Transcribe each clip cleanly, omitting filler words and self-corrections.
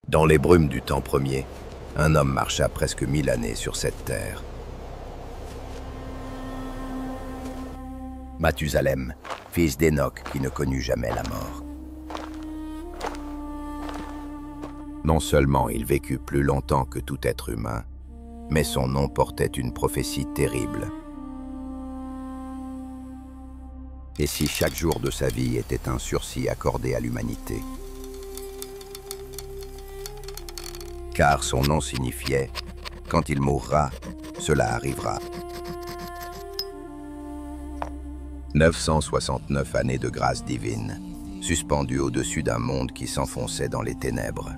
Dans les brumes du temps premier, un homme marcha presque 1000 années sur cette terre. Mathusalem, fils d'Enoch qui ne connut jamais la mort. Non seulement il vécut plus longtemps que tout être humain, mais son nom portait une prophétie terrible. Et si chaque jour de sa vie était un sursis accordé à l'humanité? Car son nom signifiait « Quand il mourra, cela arrivera ». 969 années de grâce divine, suspendues au-dessus d'un monde qui s'enfonçait dans les ténèbres.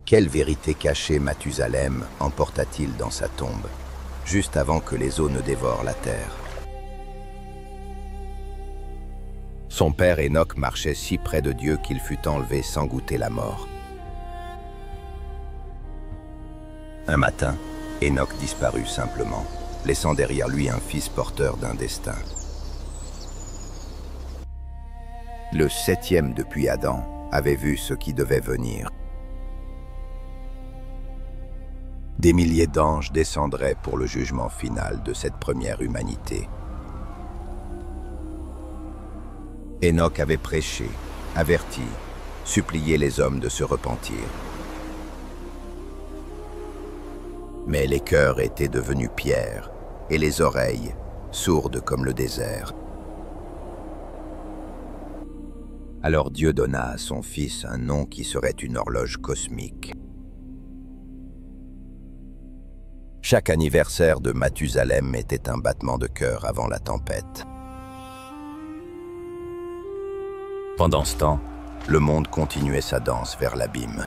Quelle vérité cachée Mathusalem emporta-t-il dans sa tombe, juste avant que les eaux ne dévorent la terre? Son père Enoch marchait si près de Dieu qu'il fut enlevé sans goûter la mort. Un matin, Enoch disparut simplement, laissant derrière lui un fils porteur d'un destin. Le 7e depuis Adam avait vu ce qui devait venir. Des milliers d'anges descendraient pour le jugement final de cette première humanité. Enoch avait prêché, averti, supplié les hommes de se repentir. Mais les cœurs étaient devenus pierres et les oreilles sourdes comme le désert. Alors Dieu donna à son fils un nom qui serait une horloge cosmique. Chaque anniversaire de Mathusalem était un battement de cœur avant la tempête. Pendant ce temps, le monde continuait sa danse vers l'abîme.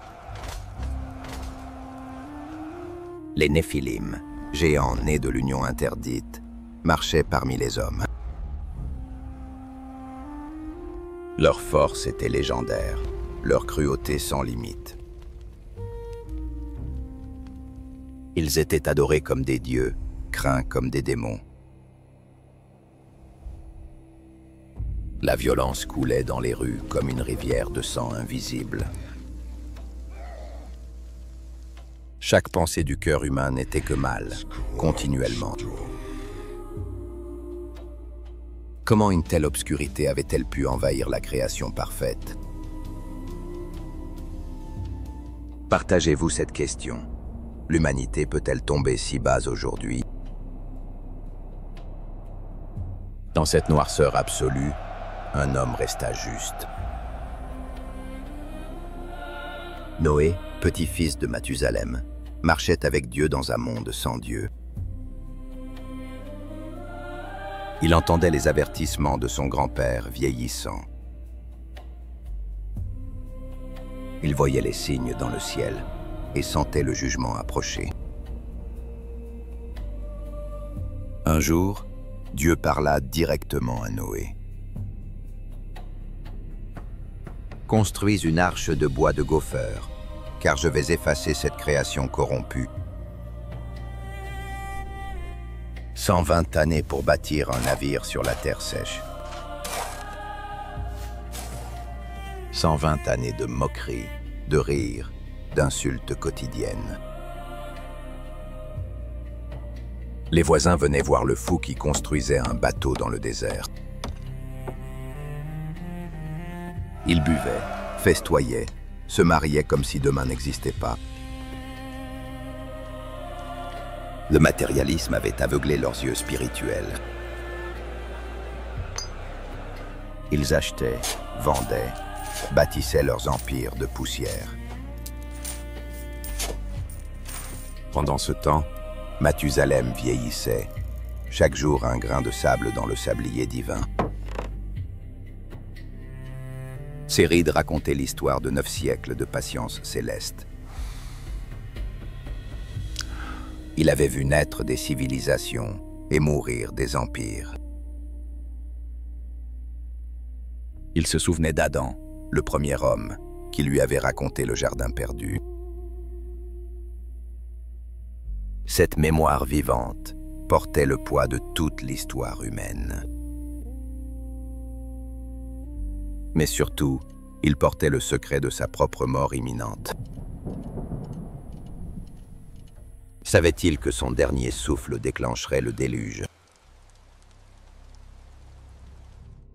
Les Néphilim, géants nés de l'union interdite, marchaient parmi les hommes. Leur force était légendaire, leur cruauté sans limite. Ils étaient adorés comme des dieux, craints comme des démons. La violence coulait dans les rues comme une rivière de sang invisible. Chaque pensée du cœur humain n'était que mal, continuellement. Comment une telle obscurité avait-elle pu envahir la création parfaite? Partagez-vous cette question. L'humanité peut-elle tomber si bas aujourd'hui? Dans cette noirceur absolue, un homme resta juste. Noé, petit-fils de Mathusalem, marchait avec Dieu dans un monde sans Dieu. Il entendait les avertissements de son grand-père vieillissant. Il voyait les signes dans le ciel et sentait le jugement approcher. Un jour, Dieu parla directement à Noé. « Construis une arche de bois de gopher, car je vais effacer cette création corrompue. 120 années pour bâtir un navire sur la terre sèche. 120 années de moqueries, de rires, d'insultes quotidiennes. Les voisins venaient voir le fou qui construisait un bateau dans le désert. Ils buvaient, festoyaient, se mariaient comme si demain n'existait pas. Le matérialisme avait aveuglé leurs yeux spirituels. Ils achetaient, vendaient, bâtissaient leurs empires de poussière. Pendant ce temps, Mathusalem vieillissait, chaque jour un grain de sable dans le sablier divin. Ses rides racontaient l'histoire de 9 siècles de patience céleste. Il avait vu naître des civilisations et mourir des empires. Il se souvenait d'Adam, le premier homme, qui lui avait raconté le jardin perdu. Cette mémoire vivante portait le poids de toute l'histoire humaine. Mais surtout, Il portait le secret de sa propre mort imminente. Savait-il que son dernier souffle déclencherait le déluge?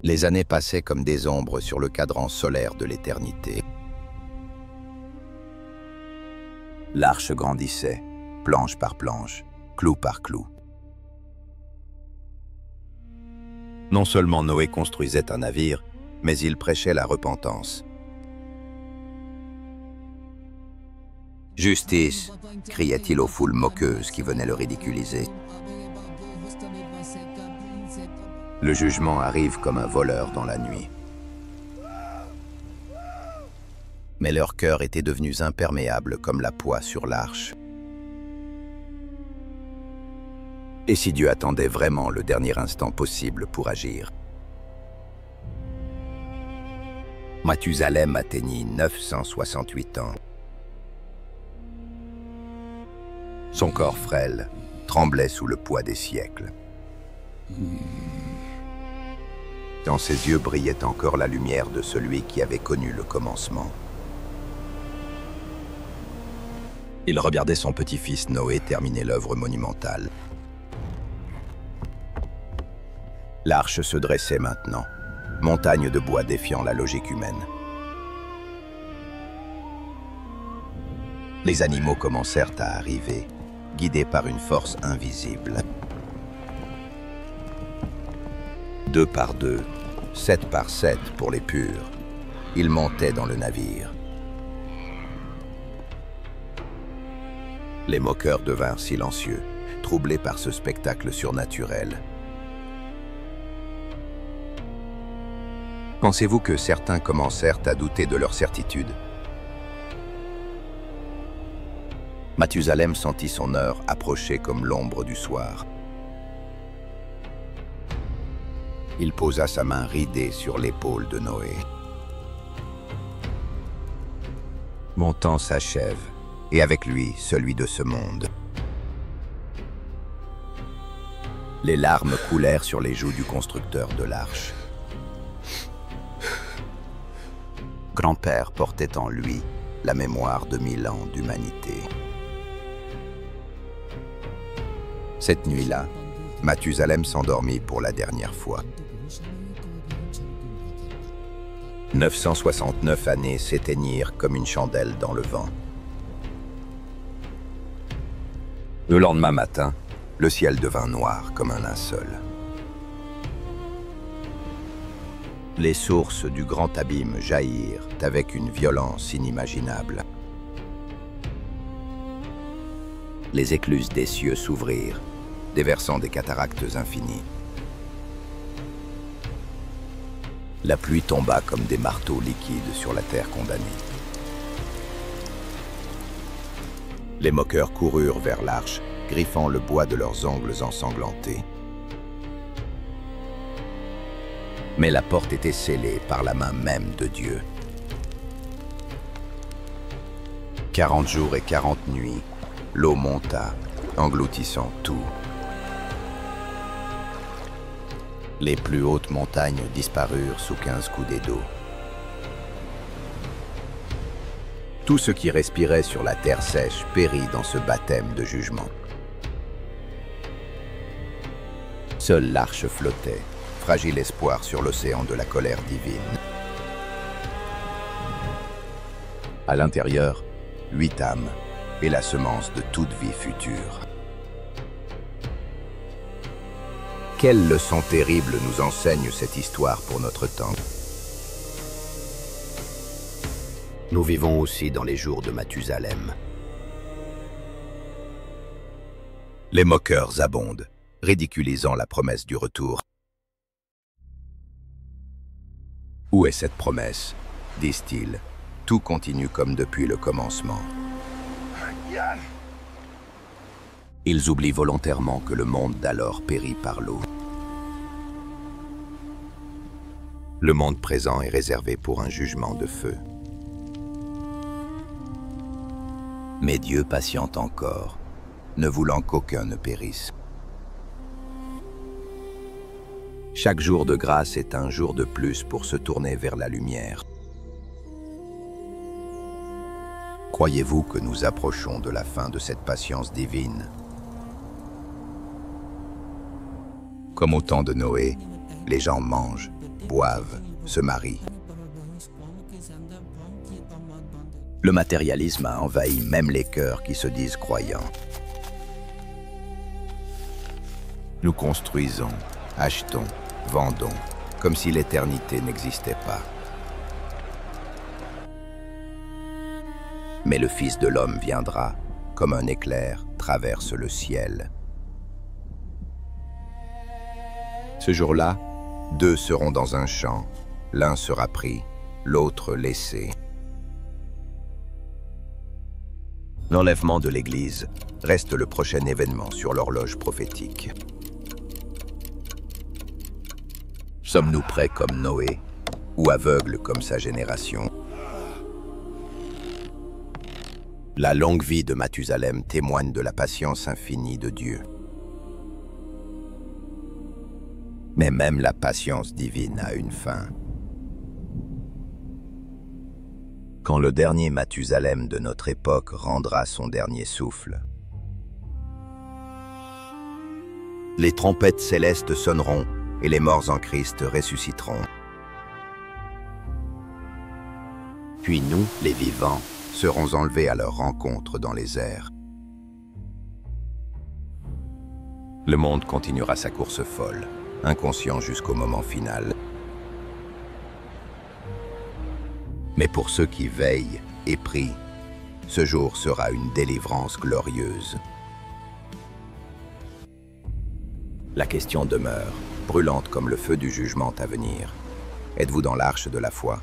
Les années passaient comme des ombres sur le cadran solaire de l'éternité. L'arche grandissait, planche par planche, clou par clou. Non seulement Noé construisait un navire, mais il prêchait la repentance. « Justice !» criait-il aux foules moqueuses qui venaient le ridiculiser. Le jugement arrive comme un voleur dans la nuit. Mais leurs cœurs étaient devenus imperméables comme la poix sur l'arche. Et si Dieu attendait vraiment le dernier instant possible pour agir? Mathusalem atteignit 968 ans. Son corps frêle tremblait sous le poids des siècles. Dans ses yeux brillait encore la lumière de celui qui avait connu le commencement. Il regardait son petit-fils Noé terminer l'œuvre monumentale. L'arche se dressait maintenant, montagne de bois défiant la logique humaine. Les animaux commencèrent à arriver, guidés par une force invisible. 2 par 2, 7 par 7 pour les purs, ils montaient dans le navire. Les moqueurs devinrent silencieux, troublés par ce spectacle surnaturel. Pensez-vous que certains commencèrent à douter de leur certitude? Mathusalem sentit son heure approcher comme l'ombre du soir. Il posa sa main ridée sur l'épaule de Noé. Mon temps s'achève, et avec lui celui de ce monde. Les larmes coulèrent sur les joues du constructeur de l'arche. Grand-père portait en lui la mémoire de 1000 ans d'humanité. Cette nuit-là, Mathusalem s'endormit pour la dernière fois. 969 années s'éteignirent comme une chandelle dans le vent. Le lendemain matin, le ciel devint noir comme un linceul. Les sources du grand abîme jaillirent avec une violence inimaginable. Les écluses des cieux s'ouvrirent, déversant des cataractes infinies. La pluie tomba comme des marteaux liquides sur la terre condamnée. Les moqueurs coururent vers l'arche, griffant le bois de leurs ongles ensanglantés. Mais la porte était scellée par la main même de Dieu. 40 jours et 40 nuits, l'eau monta, engloutissant tout. Les plus hautes montagnes disparurent sous 15 coudées d'eau. Tout ce qui respirait sur la terre sèche périt dans ce baptême de jugement. Seule l'arche flottait, fragile espoir sur l'océan de la colère divine. À l'intérieur, 8 âmes et la semence de toute vie future. Quelle leçon terrible nous enseigne cette histoire pour notre temps? Nous vivons aussi dans les jours de Mathusalem. Les moqueurs abondent, ridiculisant la promesse du retour. Où est cette promesse? Disent-ils. Tout continue comme depuis le commencement. Ils oublient volontairement que le monde d'alors périt par l'eau. Le monde présent est réservé pour un jugement de feu. Mais Dieu patiente encore, ne voulant qu'aucun ne périsse. Chaque jour de grâce est un jour de plus pour se tourner vers la lumière. Croyez-vous que nous approchons de la fin de cette patience divine? Comme au temps de Noé, les gens mangent, boivent, se marient. Le matérialisme a envahi même les cœurs qui se disent croyants. Nous construisons, achetons, vendons, comme si l'éternité n'existait pas. Mais le Fils de l'homme viendra, comme un éclair traverse le ciel. Ce jour-là, deux seront dans un champ, l'un sera pris, l'autre laissé. L'enlèvement de l'Église reste le prochain événement sur l'horloge prophétique. Sommes-nous prêts comme Noé, ou aveugles comme sa génération? La longue vie de Mathusalem témoigne de la patience infinie de Dieu. Mais même la patience divine a une fin. Quand le dernier Mathusalem de notre époque rendra son dernier souffle, les trompettes célestes sonneront et les morts en Christ ressusciteront. Puis nous, les vivants, seront enlevés à leur rencontre dans les airs. Le monde continuera sa course folle, inconscient jusqu'au moment final. Mais pour ceux qui veillent et prient, ce jour sera une délivrance glorieuse. La question demeure, brûlante comme le feu du jugement à venir. Êtes-vous dans l'arche de la foi ?